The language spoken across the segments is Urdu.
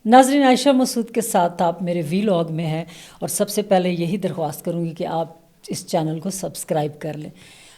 ناظرین، عائشہ مسعود کے ساتھ آپ میرے ویلاگ میں ہیں، اور سب سے پہلے یہی درخواست کروں گی کہ آپ اس چینل کو سبسکرائب کر لیں۔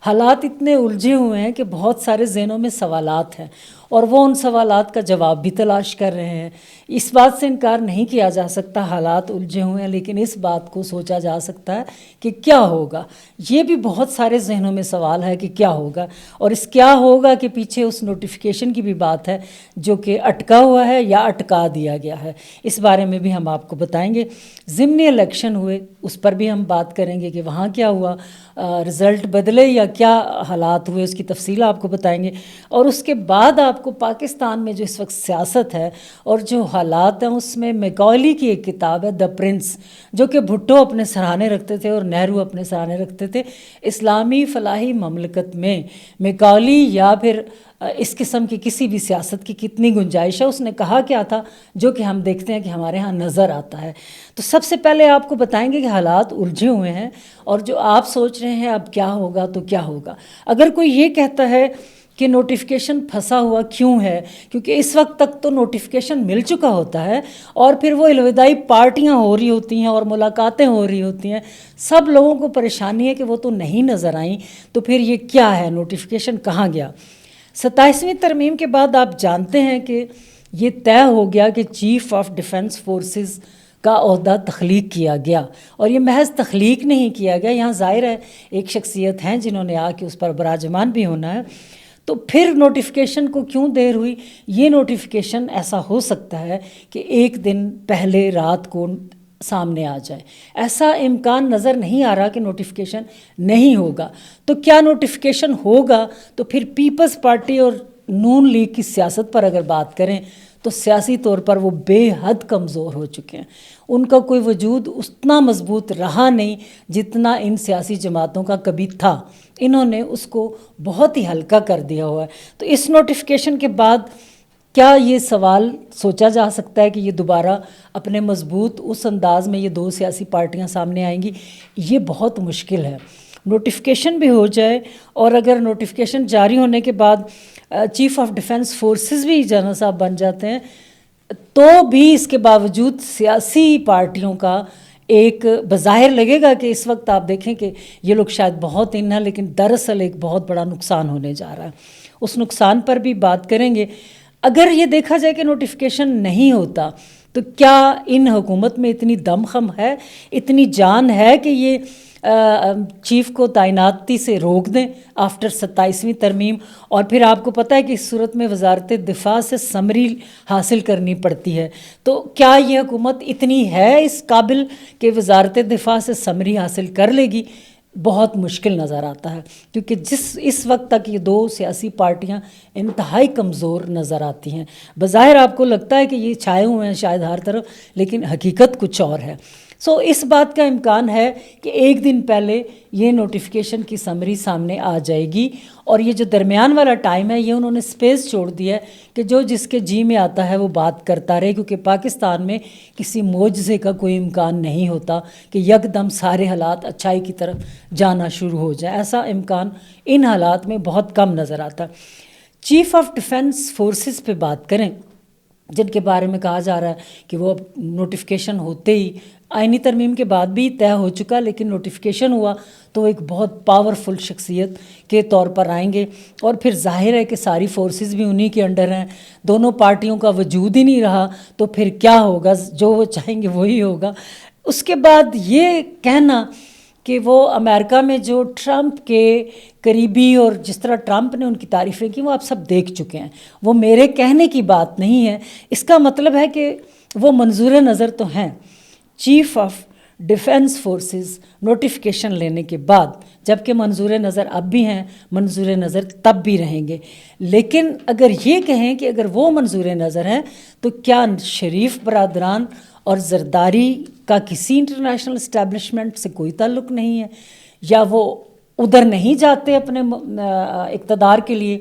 حالات اتنے الجھے ہوئے ہیں کہ بہت سارے ذہنوں میں سوالات ہیں، اور وہ ان سوالات کا جواب بھی تلاش کر رہے ہیں۔ اس بات سے انکار نہیں کیا جا سکتا حالات الجھے ہوئے ہیں، لیکن اس بات کو سوچا جا سکتا ہے کہ کیا ہوگا۔ یہ بھی بہت سارے ذہنوں میں سوال ہے کہ کیا ہوگا، اور اس کیا ہوگا کے پیچھے اس نوٹیفیکیشن کی بھی بات ہے جو کہ اٹکا ہوا ہے یا اٹکا دیا گیا ہے۔ اس بارے میں بھی ہم آپ کو بتائیں گے۔ ضمنی الیکشن ہوئے، اس پر بھی ہم بات کریں گے کہ وہاں کیا ہوا، رزلٹ بدلے یا کیا حالات ہوئے، اس کی تفصیل آپ کو بتائیں گے۔ اور اس کے بعد آپ کو پاکستان میں جو اس وقت سیاست ہے اور جو حالات ہیں، اس میں میکالی کی ایک کتاب ہے، دا پرنس، جو کہ بھٹو اپنے سراہنے رکھتے تھے اور نہرو اپنے سراہنے رکھتے تھے۔ اسلامی فلاحی مملکت میں میکالی یا پھر اس قسم کی کسی بھی سیاست کی کتنی گنجائش ہے، اس نے کہا کیا تھا جو کہ ہم دیکھتے ہیں کہ ہمارے ہاں نظر آتا ہے۔ تو سب سے پہلے آپ کو بتائیں گے کہ حالات الجھے ہوئے ہیں، اور جو آپ سوچ رہے ہیں اب کیا ہوگا تو کیا ہوگا۔ اگر کوئی یہ کہتا ہے کہ نوٹیفیکیشن پھنسا ہوا کیوں ہے، کیونکہ اس وقت تک تو نوٹیفیکیشن مل چکا ہوتا ہے، اور پھر وہ الوداعی پارٹیاں ہو رہی ہوتی ہیں اور ملاقاتیں ہو رہی ہوتی ہیں، سب لوگوں کو پریشانی ہے کہ وہ تو نہیں نظر آئیں، تو پھر یہ کیا ہے، نوٹیفیکیشن کہاں گیا۔ 27ویں ترمیم کے بعد آپ جانتے ہیں کہ یہ طے ہو گیا کہ چیف آف ڈیفنس فورسز کا عہدہ تخلیق کیا گیا، اور یہ محض تخلیق نہیں کیا گیا، یہاں ظاہر ہے ایک شخصیت ہیں جنہوں نے آ کے اس پر براجمان بھی ہونا ہے۔ تو پھر نوٹیفیکیشن کو کیوں دیر ہوئی؟ یہ نوٹیفیکیشن ایسا ہو سکتا ہے کہ ایک دن پہلے رات کو سامنے آ جائے، ایسا امکان نظر نہیں آ رہا کہ نوٹیفیکیشن نہیں ہوگا۔ تو کیا نوٹیفیکیشن ہوگا؟ تو پھر پیپلز پارٹی اور نون لیگ کی سیاست پر اگر بات کریں تو سیاسی طور پر وہ بے حد کمزور ہو چکے ہیں، ان کا کوئی وجود اتنا مضبوط رہا نہیں جتنا ان سیاسی جماعتوں کا کبھی تھا۔ انہوں نے اس کو بہت ہی ہلکا کر دیا ہوا ہے۔ تو اس نوٹیفیکیشن کے بعد کیا یہ سوال سوچا جا سکتا ہے کہ یہ دوبارہ اپنے مضبوط اس انداز میں یہ دو سیاسی پارٹیاں سامنے آئیں گی؟ یہ بہت مشکل ہے۔ نوٹیفیکیشن بھی ہو جائے، اور اگر نوٹیفیکیشن جاری ہونے کے بعد چیف آف ڈیفنس فورسز بھی جنرل صاحب بن جاتے ہیں، تو بھی اس کے باوجود سیاسی پارٹیوں کا ایک بظاہر لگے گا کہ اس وقت آپ دیکھیں کہ یہ لوگ شاید بہت ان ہیں، لیکن دراصل ایک بہت بڑا نقصان ہونے جا رہا ہے۔ اس نقصان پر بھی بات کریں گے۔ اگر یہ دیکھا جائے کہ نوٹیفیکیشن نہیں ہوتا تو کیا ان حکومت میں اتنی دم خم ہے، اتنی جان ہے کہ یہ چیف کو تعیناتی سے روک دیں آفٹر 27ویں ترمیم؟ اور پھر آپ کو پتہ ہے کہ اس صورت میں وزارت دفاع سے سمری حاصل کرنی پڑتی ہے۔ تو کیا یہ حکومت اتنی ہے اس قابل کہ وزارت دفاع سے سمری حاصل کر لے گی؟ بہت مشکل نظر آتا ہے، کیونکہ اس وقت تک یہ دو سیاسی پارٹیاں انتہائی کمزور نظر آتی ہیں۔ بظاہر آپ کو لگتا ہے کہ یہ چھائے ہوئے ہیں شاید ہر طرف، لیکن حقیقت کچھ اور ہے۔ اس بات کا امکان ہے کہ ایک دن پہلے یہ نوٹیفیکیشن کی سمری سامنے آ جائے گی، اور یہ جو درمیان والا ٹائم ہے یہ انہوں نے سپیس چھوڑ دیا ہے کہ جو جس کے جی میں آتا ہے وہ بات کرتا رہے، کیونکہ پاکستان میں کسی معجزے کا کوئی امکان نہیں ہوتا کہ یکدم سارے حالات اچھائی کی طرف جانا شروع ہو جائے۔ ایسا امکان ان حالات میں بہت کم نظر آتا ہے۔ چیف آف ڈیفنس فورسز پہ بات کریں، جن کے بارے میں کہا جا رہا ہے کہ وہ نوٹیفیکیشن ہوتے ہی آئینی ترمیم کے بعد بھی طے ہو چکا، لیکن نوٹیفیکیشن ہوا تو ایک بہت پاورفل شخصیت کے طور پر آئیں گے، اور پھر ظاہر ہے کہ ساری فورسز بھی انہی کے انڈر ہیں، دونوں پارٹیوں کا وجود ہی نہیں رہا، تو پھر کیا ہوگا؟ جو وہ چاہیں گے وہی ہوگا۔ اس کے بعد یہ کہنا کہ وہ امریکہ میں جو ٹرمپ کے قریبی، اور جس طرح ٹرمپ نے ان کی تعریفیں کی، وہ آپ سب دیکھ چکے ہیں، وہ میرے کہنے کی بات نہیں ہے۔ اس کا مطلب ہے کہ وہ منظور نظر تو ہیں۔ Chief of defence forces notification لینے کے بعد، جبکہ منظور نظر اب بھی ہیں، منظور نظر تب بھی رہیں گے، لیکن اگر یہ کہیں کہ اگر وہ منظور نظر ہیں تو کیا شریف برادران اور زرداری کا کسی انٹرنیشنل اسٹیبلشمنٹ سے کوئی تعلق نہیں ہے، یا وہ ادھر نہیں جاتے اپنے اقتدار کے لیے؟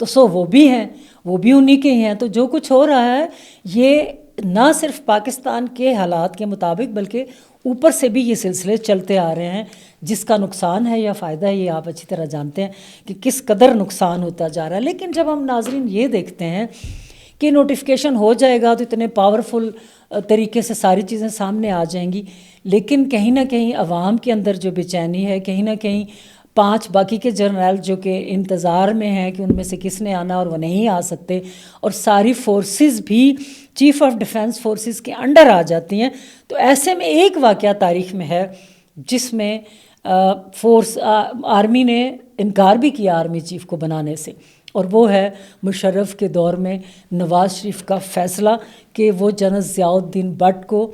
تو وہ بھی ہیں، وہ بھی انہی کے ہی ہیں۔ تو جو کچھ ہو رہا ہے یہ نہ صرف پاکستان کے حالات کے مطابق، بلکہ اوپر سے بھی یہ سلسلے چلتے آ رہے ہیں، جس کا نقصان ہے یا فائدہ ہے یہ آپ اچھی طرح جانتے ہیں کہ کس قدر نقصان ہوتا جا رہا ہے۔ لیکن جب ہم ناظرین یہ دیکھتے ہیں کہ نوٹیفیکیشن ہو جائے گا تو اتنے پاورفل طریقے سے ساری چیزیں سامنے آ جائیں گی، لیکن کہیں نہ کہیں عوام کے اندر جو بے چینی ہے، کہیں نہ کہیں 5 باقی کے جرنیل جو کہ انتظار میں ہیں کہ ان میں سے کس نے آنا اور وہ نہیں آ سکتے، اور ساری فورسز بھی چیف آف ڈیفنس فورسز کے انڈر آ جاتی ہیں. تو ایسے میں ایک واقعہ تاریخ میں ہے جس میں آرمی نے انکار بھی کیا آرمی چیف کو بنانے سے، اور وہ ہے مشرف کے دور میں نواز شریف کا فیصلہ کہ وہ جنرل ضیاء الدین بٹ کو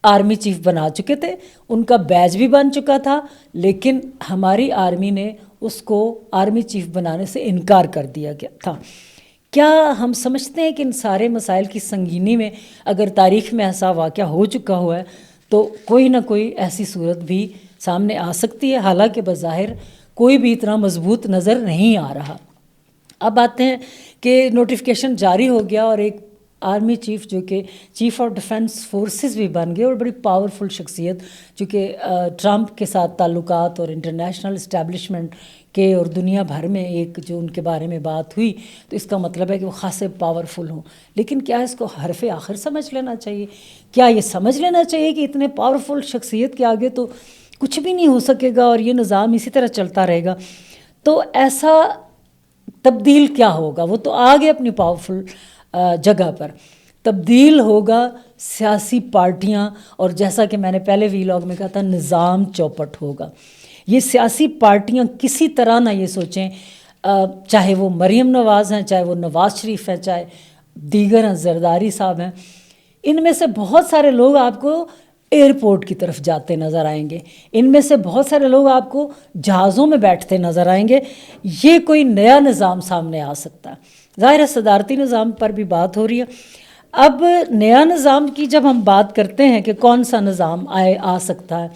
آرمی چیف بنا چکے تھے، ان کا بیج بھی بن چکا تھا، لیکن ہماری آرمی نے اس کو آرمی چیف بنانے سے انکار کر دیا گیا تھا. کیا ہم سمجھتے ہیں کہ ان سارے مسائل کی سنگینی میں اگر تاریخ میں ایسا واقعہ ہو چکا ہوا ہے تو کوئی نہ کوئی ایسی صورت بھی سامنے آ سکتی ہے، حالانکہ بظاہر کوئی بھی اتنا مضبوط نظر نہیں آ رہا. اب آتے ہیں کہ نوٹیفیکیشن جاری ہو گیا اور ایک آرمی چیف جو کہ چیف آف ڈیفنس فورسز بھی بن گئے اور بڑی پاورفل شخصیت، چونکہ ٹرمپ کے ساتھ تعلقات اور انٹرنیشنل اسٹیبلشمنٹ کے اور دنیا بھر میں ایک جو ان کے بارے میں بات ہوئی، تو اس کا مطلب ہے کہ وہ خاصے پاورفل ہوں. لیکن کیا اس کو حرف آخر سمجھ لینا چاہیے؟ کیا یہ سمجھ لینا چاہیے کہ اتنے پاورفل شخصیت کے آگے تو کچھ بھی نہیں ہو سکے گا اور یہ نظام اسی طرح چلتا رہے گا؟ تو ایسا تبدیل کیا ہوگا؟ وہ تو آگے اپنی پاورفل جگہ پر تبدیل ہوگا سیاسی پارٹیاں، اور جیسا کہ میں نے پہلے ویلاگ میں کہا تھا، نظام چوپٹ ہوگا. یہ سیاسی پارٹیاں کسی طرح نہ یہ سوچیں، چاہے وہ مریم نواز ہیں، چاہے وہ نواز شریف ہیں، چاہے دیگر ہیں، زرداری صاحب ہیں، ان میں سے بہت سارے لوگ آپ کو ایئرپورٹ کی طرف جاتے نظر آئیں گے، ان میں سے بہت سارے لوگ آپ کو جہازوں میں بیٹھتے نظر آئیں گے. یہ کوئی نیا نظام سامنے آ سکتا ہے. ظاہر ہے صدارتی نظام پر بھی بات ہو رہی ہے. اب نیا نظام کی جب ہم بات کرتے ہیں کہ کون سا نظام آ سکتا ہے،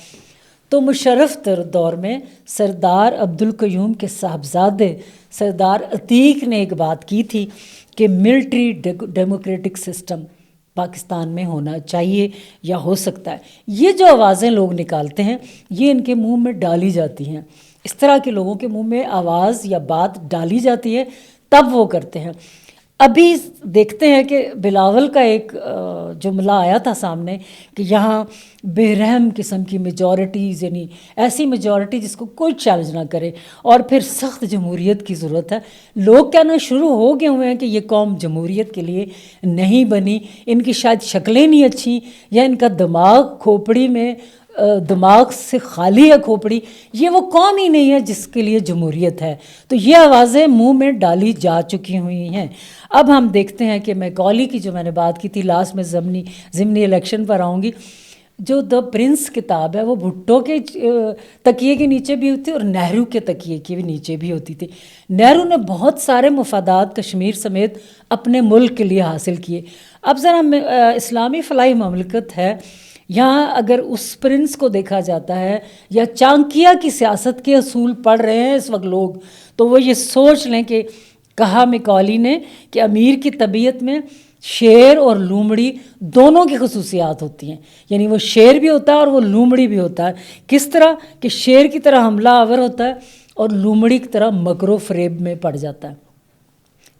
تو مشرف دور میں سردار عبدالقیوم کے صاحبزادے سردار عتیق نے ایک بات کی تھی کہ ملٹری ڈیموکریٹک سسٹم پاکستان میں ہونا چاہیے یا ہو سکتا ہے. یہ جو آوازیں لوگ نکالتے ہیں یہ ان کے منہ میں ڈالی جاتی ہیں، اس طرح کے لوگوں کے منہ میں آواز یا بات ڈالی جاتی ہے تب وہ کرتے ہیں. ابھی دیکھتے ہیں کہ بلاول کا ایک جملہ آیا تھا سامنے کہ یہاں بے رحم قسم کی میجورٹیز، یعنی ایسی میجورٹی جس کو کوئی چیلنج نہ کرے، اور پھر سخت جمہوریت کی ضرورت ہے. لوگ کہنا شروع ہو گئے ہوئے ہیں کہ یہ قوم جمہوریت کے لیے نہیں بنی، ان کی شاید شکلیں نہیں اچھی، یا ان کا دماغ کھوپڑی میں دماغ سے خالی ہے کھوپڑی، یہ وہ قوم ہی نہیں ہے جس کے لیے جمہوریت ہے. تو یہ آوازیں منہ میں ڈالی جا چکی ہوئی ہیں. اب ہم دیکھتے ہیں کہ میکالی کی جو میں نے بات کی تھی لاسٹ میں ضمنی الیکشن پر آؤں گی، جو دا پرنس کتاب ہے وہ بھٹو کے تکیے کے نیچے بھی ہوتی اور نہرو کے تکیے کے بھی نیچے بھی ہوتی تھی. نہرو نے بہت سارے مفادات کشمیر سمیت اپنے ملک کے لیے حاصل کیے. اب ذرا اسلامی فلاحی مملکت ہے، یہاں اگر اس پرنس کو دیکھا جاتا ہے یا چانکیہ کی سیاست کے اصول پڑھ رہے ہیں اس وقت لوگ، تو وہ یہ سوچ لیں کہ کہا میکالی نے کہ امیر کی طبیعت میں شیر اور لومڑی دونوں کی خصوصیات ہوتی ہیں، یعنی وہ شیر بھی ہوتا ہے اور وہ لومڑی بھی ہوتا ہے. کس طرح کہ شیر کی طرح حملہ آور ہوتا ہے اور لومڑی کی طرح مکر و فریب میں پڑ جاتا ہے.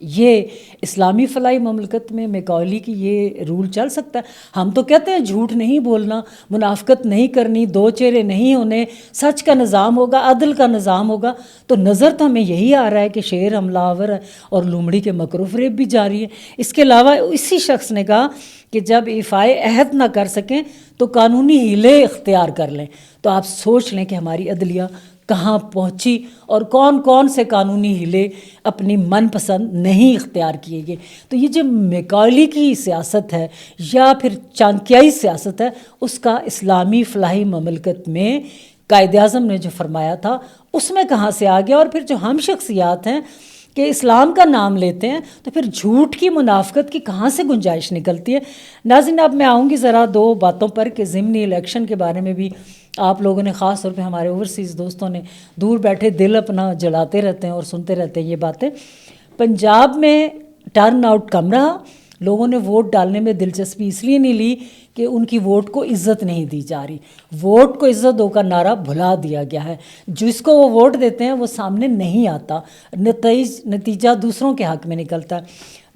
یہ اسلامی فلاحی مملکت میں میکالی کی یہ رول چل سکتا ہے. ہم تو کہتے ہیں جھوٹ نہیں بولنا، منافقت نہیں کرنی، دو چہرے نہیں ہونے، سچ کا نظام ہوگا، عدل کا نظام ہوگا. تو نظر تو ہمیں یہی آ رہا ہے کہ شیر حملہ آور ہے اور لومڑی کے مکر و فریب بھی جاری ہے. اس کے علاوہ اسی شخص نے کہا کہ جب ایفائے عہد نہ کر سکیں تو قانونی ہیلے اختیار کر لیں. تو آپ سوچ لیں کہ ہماری عدلیہ کہاں پہنچی اور کون کون سے قانونی ہیلے اپنی من پسند نہیں اختیار کیے گئے. تو یہ جو میکالی کی سیاست ہے یا پھر چانکیائی سیاست ہے، اس کا اسلامی فلاحی مملکت میں قائد اعظم نے جو فرمایا تھا اس میں کہاں سے آ گیا. اور پھر جو ہم شخصیات ہیں کہ اسلام کا نام لیتے ہیں تو پھر جھوٹ کی منافقت کی کہاں سے گنجائش نکلتی ہے. ناظرین اب میں آؤں گی ذرا دو باتوں پر کہ ضمنی الیکشن کے بارے میں بھی آپ لوگوں نے، خاص طور پہ ہمارے اوورسیز دوستوں نے دور بیٹھے دل اپنا جلاتے رہتے ہیں اور سنتے رہتے ہیں یہ باتیں. پنجاب میں ٹرن آؤٹ کم رہا، لوگوں نے ووٹ ڈالنے میں دلچسپی اس لیے نہیں لی کہ ان کی ووٹ کو عزت نہیں دی جا رہی. ووٹ کو عزت دو کا نعرہ بھلا دیا گیا ہے. جس کو وہ ووٹ دیتے ہیں وہ سامنے نہیں آتا، نتیجہ دوسروں کے حق میں نکلتا ہے.